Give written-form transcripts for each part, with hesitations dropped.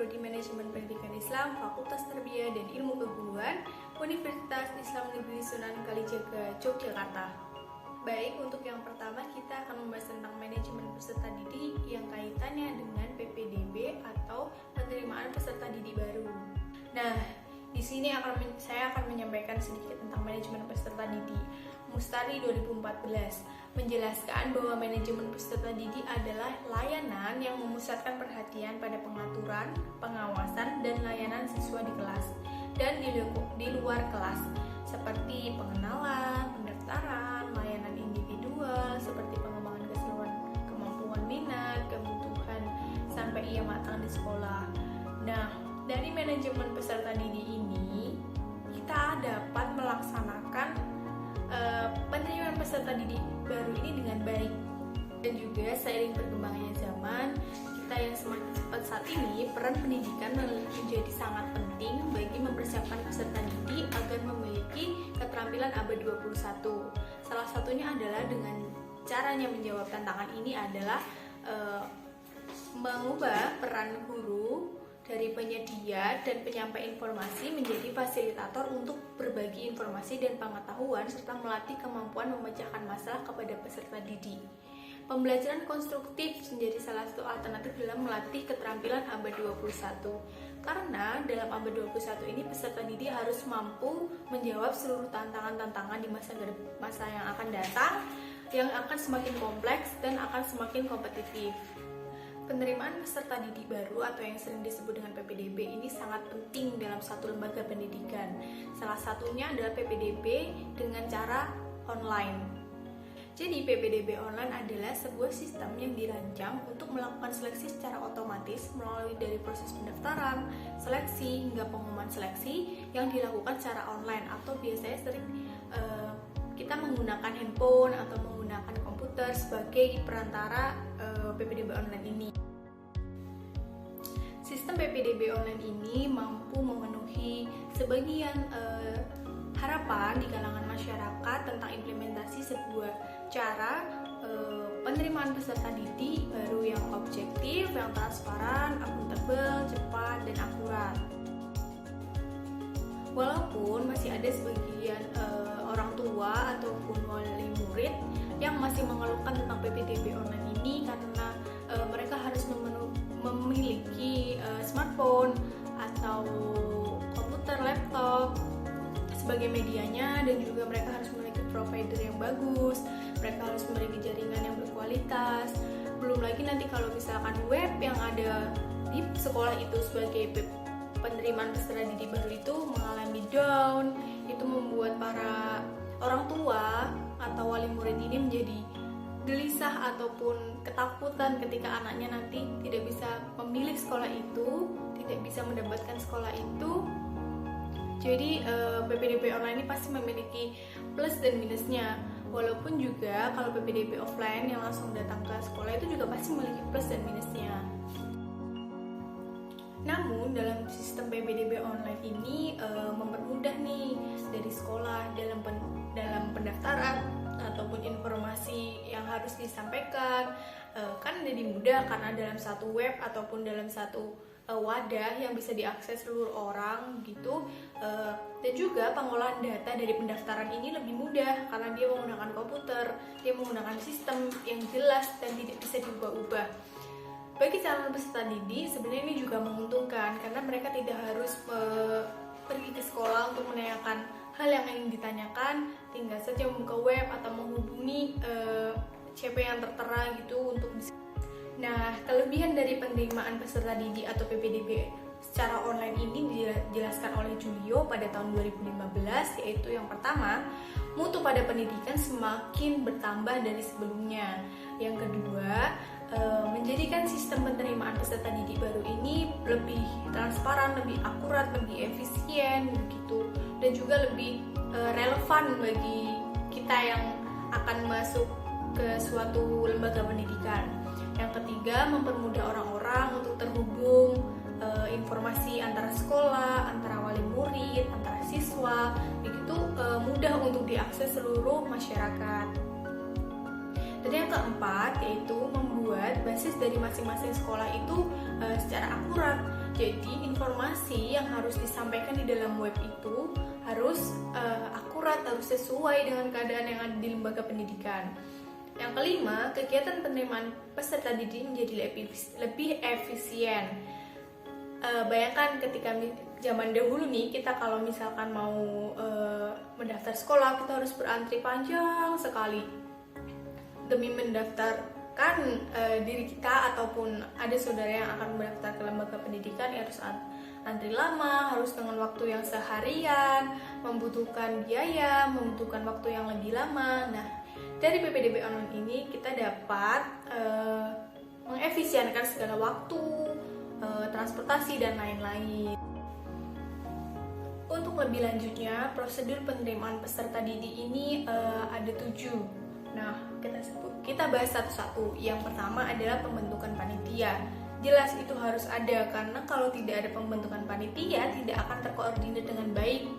Prodi Manajemen Pendidikan Islam, Fakultas Tarbiyah dan Ilmu Keguruan, Universitas Islam Negeri Sunan Kalijaga, Yogyakarta. Baik, untuk yang pertama kita akan membahas tentang manajemen peserta didik yang kaitannya dengan PPDB atau penerimaan peserta didik baru. Nah, di sini saya akan menyampaikan sedikit tentang manajemen peserta didik. Mustari 2014 menjelaskan bahwa manajemen peserta didik adalah layanan yang memusatkan perhatian pada pengaturan, pengawasan, dan layanan siswa di kelas dan di luar kelas, seperti pengenalan, pendaftaran, layanan individual, seperti pengembangan keseluruhan kemampuan minat, kebutuhan, sampai ia matang di sekolah. Nah, dari manajemen peserta didik ini, kita dapat melaksanakan penerimaan peserta didik baru ini dengan baik. Dan juga seiring berkembangnya zaman, kita yang semakin cepat saat ini, peran pendidikan menjadi sangat penting bagi mempersiapkan peserta didik agar memiliki keterampilan abad 21. Salah satunya adalah dengan caranya menjawab tantangan ini adalah mengubah peran guru dari penyedia dan penyampai informasi menjadi fasilitator untuk berbagi informasi dan pengetahuan serta melatih kemampuan memecahkan masalah kepada peserta didik. Pembelajaran konstruktif menjadi salah satu alternatif dalam melatih keterampilan abad 21. Karena dalam abad 21 ini peserta didik harus mampu menjawab seluruh tantangan-tantangan di masa yang akan datang, yang akan semakin kompleks dan akan semakin kompetitif. Penerimaan peserta didik baru atau yang sering disebut dengan PPDB ini sangat penting dalam satu lembaga pendidikan. Salah satunya adalah PPDB dengan cara online. Jadi PPDB online adalah sebuah sistem yang dirancang untuk melakukan seleksi secara otomatis melalui dari proses pendaftaran, seleksi, hingga pengumuman seleksi yang dilakukan secara online atau biasanya sering kita menggunakan handphone atau menggunakan komputer sebagai perantara PPDB online ini. Sistem PPDB online ini mampu memenuhi sebagian harapan di kalangan masyarakat tentang implementasi sebuah cara penerimaan peserta didik baru yang objektif, yang transparan, akuntabel, cepat, dan akurat. Walaupun masih ada sebagian orang tua ataupun wali murid yang masih mengeluhkan tentang PPDB online ini karena mereka harus memiliki smartphone atau komputer, laptop sebagai medianya, dan juga mereka harus memiliki provider yang bagus, mereka harus memiliki jaringan yang berkualitas. Belum lagi nanti kalau misalkan web yang ada di sekolah itu sebagai penerimaan peserta didik baru itu mengalami down, itu membuat para orang tua atau wali murid ini menjadi gelisah ataupun ketakutan ketika anaknya nanti tidak bisa memilih sekolah itu, tidak bisa mendapatkan sekolah itu. Jadi PPDB online ini pasti memiliki plus dan minusnya. Walaupun juga kalau PPDB offline yang langsung datang ke sekolah itu juga pasti memiliki plus dan minusnya. Namun dalam sistem PPDB online ini mempermudah nih dari sekolah dalam pendaftaran ataupun informasi yang harus disampaikan kan jadi mudah karena dalam satu web ataupun dalam satu wadah yang bisa diakses seluruh orang gitu. Dan juga pengolahan data dari pendaftaran ini lebih mudah karena dia menggunakan komputer, dia menggunakan sistem yang jelas dan tidak bisa diubah-ubah. Bagi calon peserta didik sebenarnya ini juga menguntungkan karena mereka tidak harus pergi ke sekolah untuk menanyakan hal yang ingin ditanyakan, tinggal saja membuka web atau menghubungi CP yang tertera gitu untuk bisa. Nah, kelebihan dari penerimaan peserta didik atau PPDB secara online ini dijelaskan oleh Julio pada tahun 2015, yaitu yang pertama, mutu pada pendidikan semakin bertambah dari sebelumnya. Yang kedua, menjadikan sistem penerimaan peserta didik baru ini lebih transparan, lebih akurat, lebih efisien begitu, dan juga lebih relevan bagi kita yang akan masuk ke suatu lembaga pendidikan. Yang ketiga, mempermudah orang-orang untuk terhubung informasi antara sekolah, antara wali murid, antara siswa, begitu mudah untuk diakses seluruh masyarakat. Dan yang keempat yaitu membuat basis dari masing-masing sekolah itu secara akurat Jadi informasi yang harus disampaikan di dalam web itu harus akurat, harus sesuai dengan keadaan yang ada di lembaga pendidikan. Yang kelima, kegiatan penerimaan peserta didik menjadi lebih efisien. Bayangkan ketika zaman dahulu nih, kita kalau misalkan mau mendaftar sekolah, kita harus berantri panjang sekali demi mendaftarkan diri kita ataupun ada saudara yang akan mendaftar ke lembaga pendidikan, ya harus antri lama, harus dengan waktu yang seharian, membutuhkan biaya, membutuhkan waktu yang lebih lama. Nah, dari PPDB online ini kita dapat mengefisienkan segala waktu, transportasi, dan lain-lain. Untuk lebih lanjutnya, prosedur penerimaan peserta didik ini ada 7. Nah, kita bahas satu-satu. Yang pertama adalah pembentukan panitia. Jelas itu harus ada, karena kalau tidak ada pembentukan panitia, tidak akan terkoordinir dengan baik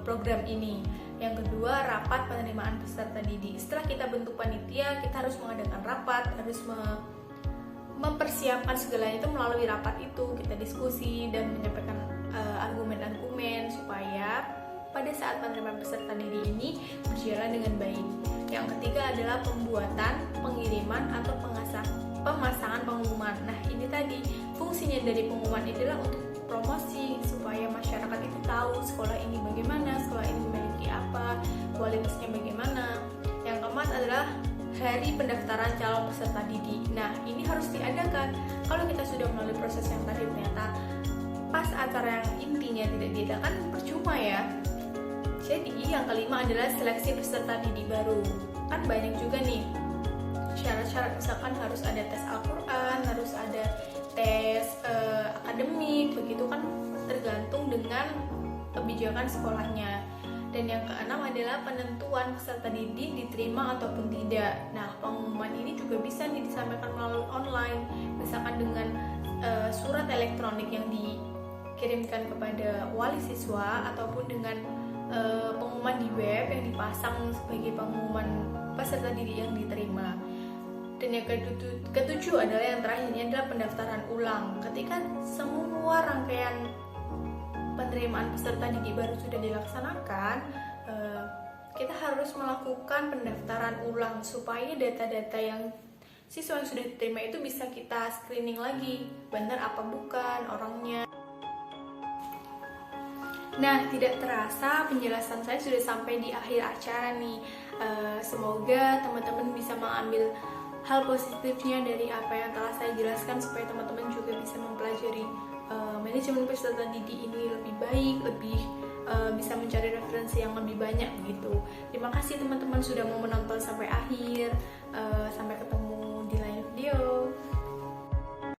program ini. Yang kedua, rapat penerimaan peserta didik. Setelah kita bentuk panitia, kita harus mengadakan rapat, harus mempersiapkan segalanya itu melalui rapat itu. Kita diskusi dan menyampaikan argumen-argumen supaya pada saat penerimaan peserta didik ini berjalan dengan baik. Yang ketiga adalah pembuatan, pengiriman, atau pemasangan pengumuman. Nah, ini tadi fungsinya dari pengumuman adalah untuk promosi supaya masyarakat itu tahu sekolah ini bagaimana, sekolah ini memiliki apa, kualitasnya bagaimana. Yang keempat adalah hari pendaftaran calon peserta didik. Nah, ini harus diadakan. Kalau kita sudah melalui proses yang tadi, ternyata pas acara yang intinya tidak diadakan, percuma ya. Jadi yang kelima adalah seleksi peserta didik baru. Kan banyak juga nih syarat-syarat, misalkan harus ada tes Al-Quran, harus ada tes akademik, begitu kan tergantung dengan kebijakan sekolahnya. Dan yang keenam adalah penentuan peserta didik diterima ataupun tidak. Nah, pengumuman ini juga bisa disampaikan melalui online, misalkan dengan surat elektronik yang dikirimkan kepada wali siswa, ataupun dengan pengumuman di web yang dipasang sebagai pengumuman peserta didik yang diterima. Dan yang ketujuh adalah yang terakhirnya adalah pendaftaran ulang. Ketika semua rangkaian penerimaan peserta didik baru sudah dilaksanakan, kita harus melakukan pendaftaran ulang supaya data-data yang siswa yang sudah diterima itu bisa kita screening lagi, benar apa bukan orangnya. Nah, tidak terasa penjelasan saya sudah sampai di akhir acara nih. Semoga teman-teman bisa mengambil hal positifnya dari apa yang telah saya jelaskan, supaya teman-teman juga bisa mempelajari manajemen peserta didik ini lebih baik, lebih bisa mencari referensi yang lebih banyak begitu. Terima kasih teman-teman sudah mau menonton sampai akhir. Sampai ketemu di lain video.